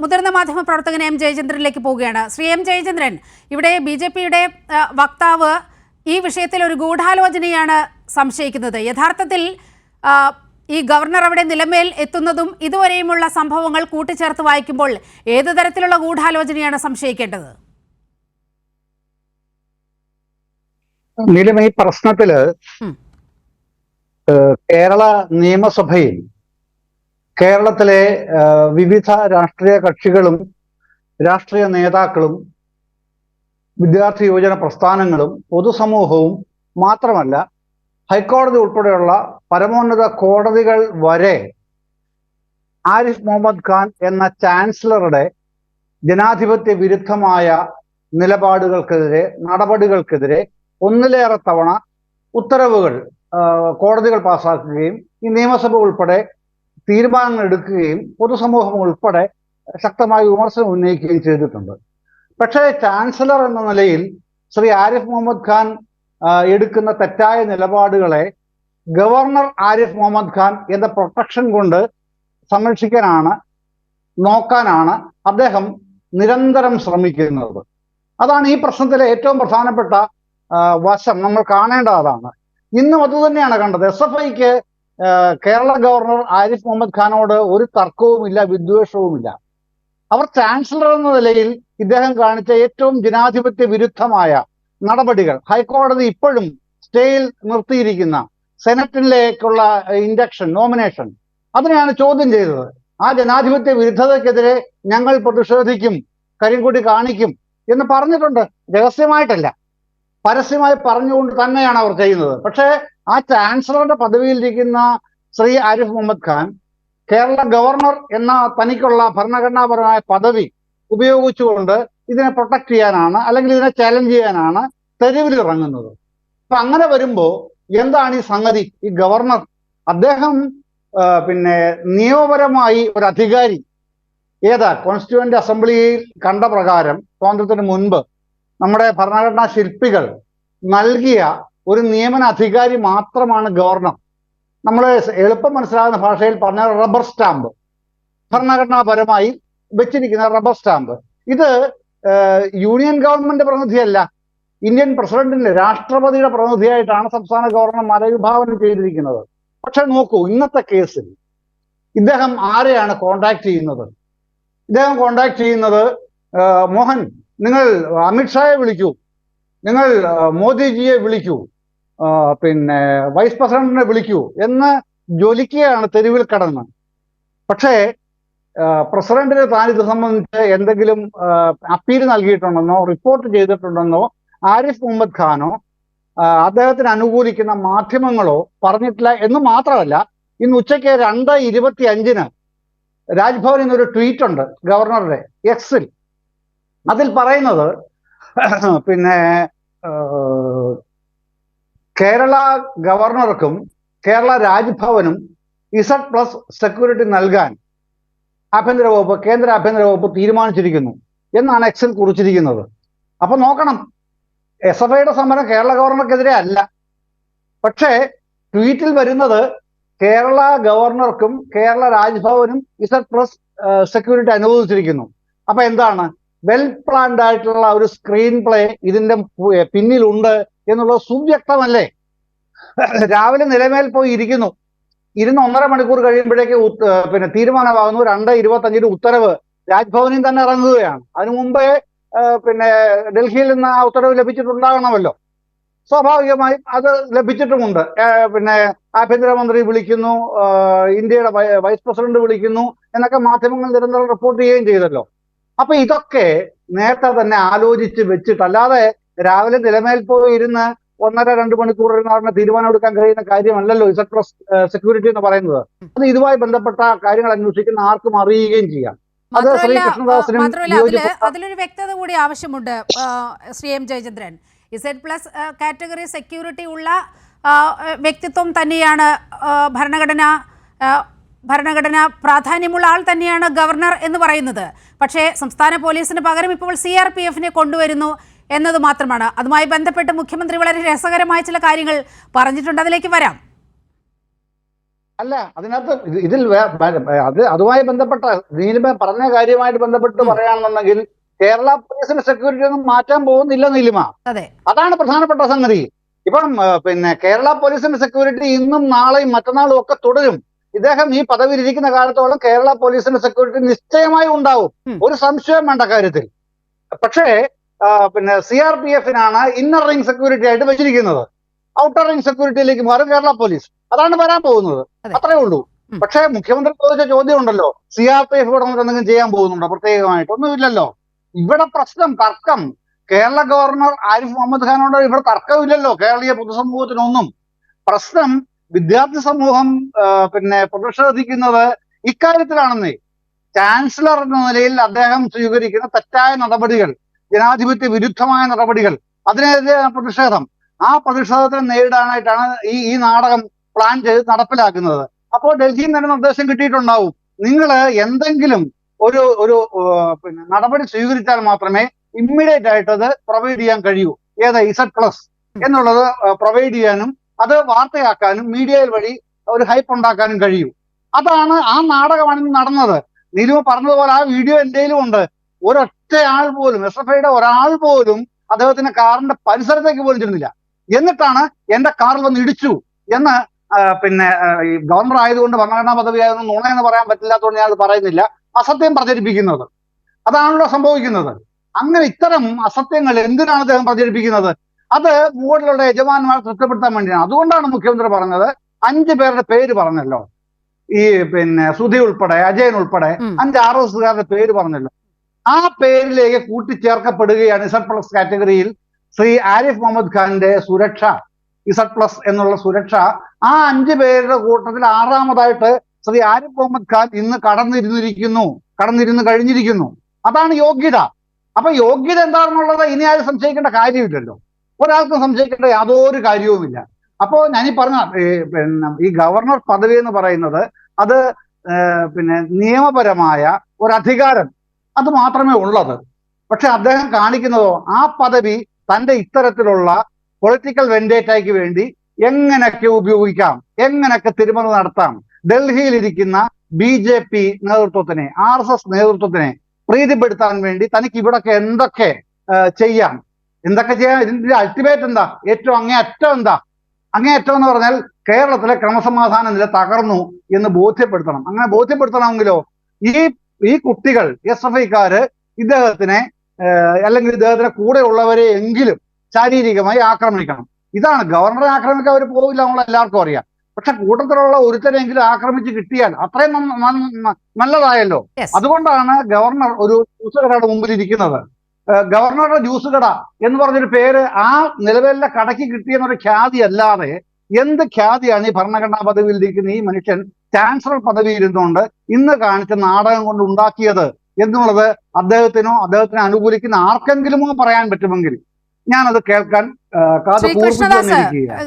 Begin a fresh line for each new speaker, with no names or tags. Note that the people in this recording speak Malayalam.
മുതിർന്ന മാധ്യമ പ്രവർത്തകൻ എം ജയചന്ദ്രനിലേക്ക് പോവുകയാണ്. ശ്രീ എം ജയചന്ദ്രൻ, ഇവിടെ ബി.ജെ.പിയുടെ വക്താവ് ഈ വിഷയത്തിൽ ഒരു ഗൂഢാലോചനയാണ് സംശയിക്കുന്നത്. യഥാർത്ഥത്തിൽ ഈ ഗവർണർ അവിടെ നിലമേൽ എത്തുന്നതും ഇതുവരെയുമുള്ള സംഭവങ്ങൾ കൂട്ടിച്ചേർത്ത് വായിക്കുമ്പോൾ ഏതു തരത്തിലുള്ള ഗൂഢാലോചനയാണ് സംശയിക്കേണ്ടത്?
ഈ പ്രശ്നത്തില് കേരള നിയമസഭയിൽ കേരളത്തിലെ വിവിധ രാഷ്ട്രീയ കക്ഷികളും രാഷ്ട്രീയ നേതാക്കളും വിദ്യാർത്ഥി യുവജന പ്രസ്ഥാനങ്ങളും പൊതുസമൂഹവും മാത്രമല്ല ഹൈക്കോടതി ഉൾപ്പെടെയുള്ള പരമോന്നത കോടതികൾ വരെ ആരിഫ് മുഹമ്മദ് ഖാൻ എന്ന ചാൻസലറുടെ ജനാധിപത്യ വിരുദ്ധമായ നിലപാടുകൾക്കെതിരെ നടപടികൾക്കെതിരെ ഒന്നിലേറെ തവണ ഉത്തരവുകൾ കോടതികൾ പാസാക്കുകയും ഈ നിയമസഭ ഉൾപ്പെടെ തീരുമാനങ്ങൾ എടുക്കുകയും പൊതുസമൂഹം ഉൾപ്പെടെ ശക്തമായ വിമർശനം ഉന്നയിക്കുകയും ചെയ്തിട്ടുണ്ട്. പക്ഷേ ചാൻസലർ എന്ന നിലയിൽ ശ്രീ ആരിഫ് മുഹമ്മദ് ഖാൻ എടുക്കുന്ന തെറ്റായ നിലപാടുകളെ ഗവർണർ ആരിഫ് മുഹമ്മദ് ഖാൻ എന്ന പ്രൊട്ടക്ഷൻ കൊണ്ട് സംരക്ഷിക്കാനാണ് നോക്കാനാണ് അദ്ദേഹം നിരന്തരം ശ്രമിക്കുന്നത്. അതാണ് ഈ പ്രശ്നത്തിലെ ഏറ്റവും പ്രധാനപ്പെട്ട വശം. നമ്മൾ കാണേണ്ടത് അതാണ്. ഇന്നും അതുതന്നെയാണ് കണ്ടത്. SFIക്ക് കേരള ഗവർണർ ആരിഫ് മുഹമ്മദ് ഖാനോട് ഒരു തർക്കവുമില്ല, വിദ്വേഷവുമില്ല. അവർ ചാൻസലർ എന്ന നിലയിൽ ഇദ്ദേഹം കാണിച്ച ഏറ്റവും ജനാധിപത്യ വിരുദ്ധമായ നടപടികൾ, ഹൈക്കോടതി ഇപ്പോഴും സ്റ്റേയിൽ നിർത്തിയിരിക്കുന്ന സെനറ്റിലേക്കുള്ള ഇൻഡക്ഷൻ നോമിനേഷൻ, അതിനെയാണ് ചോദ്യം ചെയ്തത്. ആ ജനാധിപത്യ വിരുദ്ധതയ്ക്കെതിരെ ഞങ്ങൾ പ്രതിഷേധിക്കും, കരിങ്കൊടി കാണിക്കും എന്ന് പറഞ്ഞിട്ടുണ്ട്. രഹസ്യമായിട്ടല്ല, പരസ്യമായി പറഞ്ഞുകൊണ്ട് തന്നെയാണ് അവർ ചെയ്യുന്നത്. പക്ഷേ ആ ചാൻസലറുടെ പദവിയിലിരിക്കുന്ന ശ്രീ ആരിഫ് മുഹമ്മദ് ഖാൻ കേരള ഗവർണർ എന്ന തനിക്കുള്ള ഭരണഘടനാപരമായ പദവി ഉപയോഗിച്ചുകൊണ്ട് ഇതിനെ പ്രൊട്ടക്ട് ചെയ്യാനാണ്, അല്ലെങ്കിൽ ഇതിനെ ചാലഞ്ച് ചെയ്യാനാണ് തെരുവിലിറങ്ങുന്നത്. അപ്പൊ അങ്ങനെ വരുമ്പോ എന്താണ് ഈ സംഗതി? ഈ ഗവർണർ അദ്ദേഹം നിയമപരമായി ഒരു അധികാരി കോൺസ്റ്റിറ്റ്യൂവന്റ് അസംബ്ലിയിൽ കണ്ട പ്രകാരം സ്വാതന്ത്ര്യത്തിന് മുൻപ് നമ്മുടെ ഭരണഘടനാ ശില്പികൾ നൽകിയ ഒരു നിയമന അധികാരി മാത്രമാണ് ഗവർണർ. നമ്മൾ എളുപ്പം മനസ്സിലാകുന്ന ഭാഷയിൽ പറഞ്ഞ റബ്ബർ സ്റ്റാമ്പ്, ഭരണഘടനാപരമായി വെച്ചിരിക്കുന്ന റബ്ബർ സ്റ്റാമ്പ്. ഇത് യൂണിയൻ ഗവൺമെന്റ് പ്രതിനിധിയല്ല, ഇന്ത്യൻ പ്രസിഡന്റിന്റെ, രാഷ്ട്രപതിയുടെ പ്രതിനിധിയായിട്ടാണ് സംസ്ഥാന ഗവർണർമാരെ വിഭാവനം ചെയ്തിരിക്കുന്നത്. പക്ഷെ നോക്കൂ, ഇന്നത്തെ കേസിൽ ഇദ്ദേഹം ആരെയാണ് കോണ്ടാക്ട് ചെയ്യുന്നത്? ഇദ്ദേഹം കോണ്ടാക്ട് ചെയ്യുന്നത് മോഹൻ, നിങ്ങൾ അമിത്ഷായെ വിളിക്കൂ, നിങ്ങൾ മോദിജിയെ വിളിക്കൂ, വൈസ് പ്രസിഡന്റിനെ വിളിക്കൂ എന്ന് ജ്വലിക്കുകയാണ് തെരുവിൽ കടന്ന്. പക്ഷേ പ്രസിഡന്റിന് താൻ ഇത് സംബന്ധിച്ച് എന്തെങ്കിലും അപ്പീൽ നൽകിയിട്ടുണ്ടെന്നോ റിപ്പോർട്ട് ചെയ്തിട്ടുണ്ടെന്നോ ആരിഫ് മുഹമ്മദ് ഖാനോ അദ്ദേഹത്തിന് അനുകൂലിക്കുന്ന മാധ്യമങ്ങളോ പറഞ്ഞിട്ടില്ല. എന്ന് മാത്രമല്ല, ഇന്ന് ഉച്ചയ്ക്ക് 2:25 രാജ്ഭവനിൽ നിന്നൊരു ട്വീറ്റ് ഉണ്ട് ഗവർണറുടെ എക്സിൽ. അതിൽ പറയുന്നത് കേരള ഗവർണർക്കും കേരള രാജ്ഭവനും Z+ സെക്യൂരിറ്റി നൽകാൻ ആഭ്യന്തര വകുപ്പ്, കേന്ദ്ര ആഭ്യന്തര വകുപ്പ് തീരുമാനിച്ചിരിക്കുന്നു എന്നാണ് എക്സിൽ കുറിച്ചിരിക്കുന്നത്. അപ്പൊ നോക്കണം, SFIയുടെ സമരം കേരള ഗവർണർക്കെതിരെ അല്ല. പക്ഷേ ട്വീറ്റിൽ വരുന്നത് കേരള ഗവർണർക്കും കേരള രാജ്ഭവനും Z+ സെക്യൂരിറ്റി അനുവദിച്ചിരിക്കുന്നു. അപ്പൊ എന്താണ്? വെൽ പ്ലാൻഡ് ആയിട്ടുള്ള ഒരു സ്ക്രീൻ പ്ലേ ഇതിന്റെ പിന്നിലുണ്ട് എന്നുള്ളത് സുവ്യക്തമല്ലേ? രാവിലെ നിലമേൽ പോയി ഇരുന്ന് 1.5 മണിക്കൂർ കഴിയുമ്പോഴേക്ക് തീരുമാനമാകുന്നു. 2:25 ഉത്തരവ് രാജ്ഭവനിൽ തന്നെ ഇറങ്ങുകയാണ്. അതിനു മുമ്പേ ഡൽഹിയിൽ നിന്ന് ആ ഉത്തരവ് ലഭിച്ചിട്ടുണ്ടാകണമല്ലോ. സ്വാഭാവികമായും അത് ലഭിച്ചിട്ടുമുണ്ട്. ആഭ്യന്തരമന്ത്രി വിളിക്കുന്നു, ഇന്ത്യയുടെ വൈസ് പ്രസിഡന്റ് വിളിക്കുന്നു എന്നൊക്കെ മാധ്യമങ്ങൾ നിരന്തരം റിപ്പോർട്ട് ചെയ്യുകയും ചെയ്തല്ലോ. അപ്പൊ ഇതൊക്കെ നേരത്തെ തന്നെ ആലോചിച്ച് വെച്ചിട്ടല്ലാതെ രാവിലെ നിലമേൽ പോയി ഇരുന്ന് 1.5-2 മണിക്കൂർ ഇരുന്ന് തീരുമാനം എടുക്കാൻ കഴിയുന്ന കാര്യമല്ലല്ലോ Z+ സെക്യൂരിറ്റി എന്ന് പറയുന്നത്. അത് ഇതുമായി ബന്ധപ്പെട്ട കാര്യങ്ങൾ അന്വേഷിക്കുന്ന ആർക്കും അറിയുകയും ചെയ്യാം. അത് ശ്രീ കൃഷ്ണദാസിനും
അതിലൊരു വ്യക്തത കൂടി ആവശ്യമുണ്ട്. Shri M Jayachandran, Z+ category security ഉള്ള വ്യക്തിത്വം തന്നെയാണ് ഭരണഘടന പ്രാധാന്യമുള്ള ആൾ തന്നെയാണ് ഗവർണർ എന്ന് പറയുന്നത്. പക്ഷേ സംസ്ഥാന പോലീസിന് പകരം ഇപ്പോൾ CRPFനെ കൊണ്ടുവരുന്നു എന്നത് മാത്രമാണ്. അതുമായി ബന്ധപ്പെട്ട് മുഖ്യമന്ത്രി വളരെ രസകരമായ ചില കാര്യങ്ങൾ പറഞ്ഞിട്ടുണ്ട്. അതിലേക്ക് വരാം.
അല്ല, അതിനകത്ത് ഇതിൽ അതുമായി ബന്ധപ്പെട്ട നീലിമ പറഞ്ഞ കാര്യമായിട്ട് ബന്ധപ്പെട്ട് പറയുകയാണെന്നുണ്ടെങ്കിൽ കേരള പോലീസിന്റെ സെക്യൂരിറ്റി ഒന്നും മാറ്റാൻ പോകുന്നില്ല നീലിമ.
അതെ,
അതാണ് പ്രധാനപ്പെട്ട സംഗതി. ഇപ്പം പിന്നെ കേരള പോലീസിന്റെ സെക്യൂരിറ്റി ഇന്നും നാളെയും മറ്റന്നാളും ഒക്കെ തുടരും. ഇദ്ദേഹം ഈ പദവിയിൽ ഇരിക്കുന്ന കാലത്തോളം കേരള പോലീസിന്റെ സെക്യൂരിറ്റി നിശ്ചയമായി ഉണ്ടാവും, ഒരു സംശയം വേണ്ട കാര്യത്തിൽ. പക്ഷേ പിന്നെ CRPF-നാണ് ഇന്നർ റിംഗ് സെക്യൂരിറ്റി ആയിട്ട് വെച്ചിരിക്കുന്നത്. ഔട്ടർ റിംഗ് സെക്യൂരിറ്റിയിലേക്ക് മാറും കേരള പോലീസ്. അതാണ് വരാൻ പോകുന്നത്, അത്രേ ഉള്ളൂ. പക്ഷേ മുഖ്യമന്ത്രി ചോദിച്ച ചോദ്യം ഉണ്ടല്ലോ, CRPF ഇവിടെ എന്തെങ്കിലും ചെയ്യാൻ പോകുന്നുണ്ടോ പ്രത്യേകമായിട്ട്? ഒന്നുമില്ലല്ലോ. ഇവിടെ പ്രശ്നം തർക്കം കേരള ഗവർണർ ആരിഫ് മുഹമ്മദ് ഖാനോട് ഇവിടെ തർക്കമില്ലല്ലോ, കേരളീയ പൊതുസമൂഹത്തിനൊന്നും. പ്രശ്നം വിദ്യാർത്ഥി സമൂഹം പിന്നെ പ്രതിഷേധിക്കുന്നത് ഇക്കാര്യത്തിലാണെന്നേ. ചാൻസലർ എന്ന നിലയിൽ അദ്ദേഹം സ്വീകരിക്കുന്ന തെറ്റായ നടപടികൾ, ജനാധിപത്യ വിരുദ്ധമായ നടപടികൾ, അതിനെതിരെ പ്രതിഷേധം. ആ പ്രതിഷേധത്തെ നേരിടാനായിട്ടാണ് ഈ നാടകം പ്ലാൻ ചെയ്ത് നടപ്പിലാക്കുന്നത്. അപ്പോൾ ഡൽഹിയിൽ നിന്ന് നിർദ്ദേശം കിട്ടിയിട്ടുണ്ടാവും, നിങ്ങൾ എന്തെങ്കിലും ഒരു പിന്നെ നടപടി സ്വീകരിച്ചാൽ മാത്രമേ ഇമ്മീഡിയറ്റ് ആയിട്ട് അത് പ്രൊവൈഡ് ചെയ്യാൻ കഴിയൂ. Z+ എന്നുള്ളത് പ്രൊവൈഡ് ചെയ്യാനും അത് വാർത്തയാക്കാനും മീഡിയയിൽ വഴി ഒരു ഹൈപ്പ് ഉണ്ടാക്കാനും കഴിയൂ. അതാണ് ആ നാടകമാണ് ഇന്ന് നടന്നത്. നീലിമ പറഞ്ഞതുപോലെ ആ വീഡിയോ എന്റെയിലും ഉണ്ട്. ഒരൊറ്റ ആൾ പോലും, SFIയുടെ ഒരാൾ പോലും അദ്ദേഹത്തിന്റെ കാറിന്റെ പരിസരത്തേക്ക് പോലും ചെന്നില്ല. എന്നിട്ടാണ് എന്റെ കാറിൽ വന്ന് ഇടിച്ചു എന്ന് പിന്നെ ഈ ഗവർണർ ആയതുകൊണ്ട്, ഭരണഘടനാ പദവി ആയതുകൊണ്ട് നുണയെന്ന് പറയാൻ പറ്റില്ലാത്തതുകൊണ്ട് ഞാൻ അത് പറയുന്നില്ല, അസത്യം പ്രചരിപ്പിക്കുന്നത്. അതാണല്ലോ സംഭവിക്കുന്നത്. അങ്ങനെ ഇത്തരം അസത്യങ്ങൾ എന്തിനാണ് അദ്ദേഹം പ്രചരിപ്പിക്കുന്നത്? അത് മുകളിലുള്ള യജമാന്മാരെ തൃപ്തിപ്പെടുത്താൻ വേണ്ടിയാണ്. അതുകൊണ്ടാണ് മുഖ്യമന്ത്രി പറഞ്ഞത് 5 പേരുടെ പേര് പറഞ്ഞല്ലോ, ഈ പിന്നെ സുധി ഉൾപ്പെടെ, അജയൻ ഉൾപ്പെടെ 5 RSSകാരുടെ പേര് പറഞ്ഞല്ലോ. ആ പേരിലേക്ക് കൂട്ടിച്ചേർക്കപ്പെടുകയാണ് Z+ കാറ്റഗറിയിൽ ശ്രീ ആരിഫ് മുഹമ്മദ് ഖാന്റെ സുരക്ഷ. Z+ എന്നുള്ള സുരക്ഷ ആ 5 പേരുടെ കൂട്ടത്തിൽ 6ാമതായിട്ട് ശ്രീ ആരിഫ് മുഹമ്മദ് ഖാൻ ഇന്ന് കടന്നിരുന്നു കഴിഞ്ഞിരിക്കുന്നു. അതാണ് യോഗ്യത. അപ്പൊ യോഗ്യത എന്താണെന്നുള്ളത് ഇനി ആരും സംശയിക്കേണ്ട കാര്യമില്ലല്ലോ, ഒരാൾക്കും സംശയിക്കേണ്ട യാതൊരു കാര്യവുമില്ല. അപ്പോ ഞാനീ പറഞ്ഞ പിന്നെ ഈ ഗവർണർ പദവി എന്ന് പറയുന്നത് അത് പിന്നെ നിയമപരമായ ഒരു അധികാരം അത് മാത്രമേ ഉള്ളത്. പക്ഷെ അദ്ദേഹം കാണിക്കുന്നതോ ആ പദവി തന്റെ ഇത്തരത്തിലുള്ള പൊളിറ്റിക്കൽ വെൻഡേറ്റയ്ക്ക് വേണ്ടി എങ്ങനെയൊക്കെ ഉപയോഗിക്കാം, എങ്ങനെയൊക്കെ തിരുമല നടത്താം, ഡൽഹിയിലിരിക്കുന്ന BJP നേതൃത്വത്തിനെ, RSS നേതൃത്വത്തിനെ പ്രീതിപ്പെടുത്താൻ വേണ്ടി തനിക്ക് ഇവിടൊക്കെ എന്തൊക്കെ ചെയ്യാം, ഇതിന്റെ അൾട്ടിമേറ്റ് എന്താ, ഏറ്റവും അങ്ങേയറ്റം എന്താ? അങ്ങേയറ്റം എന്ന് പറഞ്ഞാൽ കേരളത്തിലെ ക്രമസമാധാന നില തകർന്നു എന്ന് ബോധ്യപ്പെടുത്തണം. അങ്ങനെ ബോധ്യപ്പെടുത്തണമെങ്കിലോ ഈ കുട്ടികൾ, SFIക്കാര് ഇദ്ദേഹത്തിനെ അല്ലെങ്കിൽ ഇദ്ദേഹത്തിന് കൂടെ ഉള്ളവരെ എങ്കിലും ശാരീരികമായി ആക്രമിക്കണം. ഇതാണ്. ഗവർണറെ ആക്രമിക്കാൻ അവർ പോവില്ല, നമ്മൾ എല്ലാവർക്കും അറിയാം. പക്ഷെ കൂട്ടത്തിലുള്ള ഒരുത്തരെങ്കിലും ആക്രമിച്ച് കിട്ടിയാൽ അത്രയും നല്ലതായല്ലോ. അതുകൊണ്ടാണ് ഗവർണർ ഒരു ജ്യൂസ് കടയുടെ മുമ്പിൽ ഇരിക്കുന്നത്. ഗവർണറുടെ ജ്യൂസ് കട എന്ന് പറഞ്ഞൊരു പേര് ആ നിലവിലെ കടയ്ക്ക് കിട്ടിയെന്നൊരു ഖ്യാതി അല്ലാതെ എന്ത് ഖ്യാതിയാണ് ഈ ഭരണഘടനാ പദവിയിൽ ഇരിക്കുന്ന ഈ മനുഷ്യൻ ചാൻസലർ പദവിയിൽ ഇരുന്നുകൊണ്ട് ഇന്ന് കാണിച്ച നാടകം കൊണ്ട് ഉണ്ടാക്കിയത് എന്നുള്ളത് അദ്ദേഹത്തിനെ അനുകൂലിക്കുന്ന ആർക്കെങ്കിലുമോ പറയാൻ പറ്റുമെങ്കിൽ ഞാനത് കേൾക്കാൻ കാത് കൂർപ്പിച്ചുകൊണ്ടിരിക്കുകയാണ്.